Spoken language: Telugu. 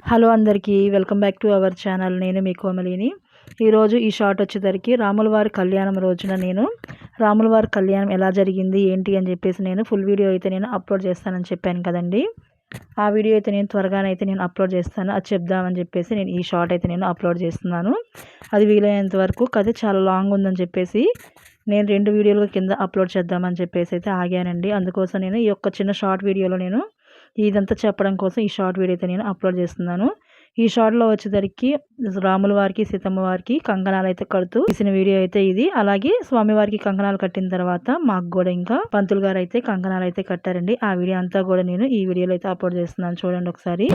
హలో అందరికీ welcome back to our channel. నేను మీ కోమలిని. ఈరోజు ఈ షార్ట్ వచ్చేసరికి రాములవారి కళ్యాణం రోజున నేను రాములవారి కళ్యాణం ఎలా జరిగింది ఏంటి అని చెప్పేసి నేను ఫుల్ వీడియో అయితే నేను అప్లోడ్ చేస్తానని చెప్పాను కదండి. ఆ వీడియో అయితే నేను త్వరగానే అయితే నేను అప్లోడ్ చేస్తాను. అది చెప్దామని చెప్పేసి నేను ఈ షార్ట్ అయితే నేను అప్లోడ్ చేస్తున్నాను. అది వీలైనంత వరకు కథ చాలా లాంగ్ ఉందని చెప్పేసి నేను 2 వీడియోలుగా కింద అప్లోడ్ చేద్దామని చెప్పేసి అయితే ఆగానండి. అందుకోసం నేను ఈ యొక్క చిన్న షార్ట్ వీడియోలో నేను ఇదంతా చెప్పడం కోసం ఈ షార్ట్ వీడియో అయితే నేను అప్లోడ్ చేస్తున్నాను. ఈ షార్ట్లో వచ్చేసరికి రాముల వారికి సీతమ్మ వారికి కంకణాలు అయితే కడుతూ తీసిన వీడియో అయితే ఇది. అలాగే స్వామివారికి కంకణాలు కట్టిన తర్వాత మాకు కూడా ఇంకా పంతులు గారు అయితే కంకణాలు అయితే కట్టారండి. ఆ వీడియో అంతా కూడా నేను ఈ వీడియోలో అయితే అప్లోడ్ చేస్తున్నాను. చూడండి ఒకసారి.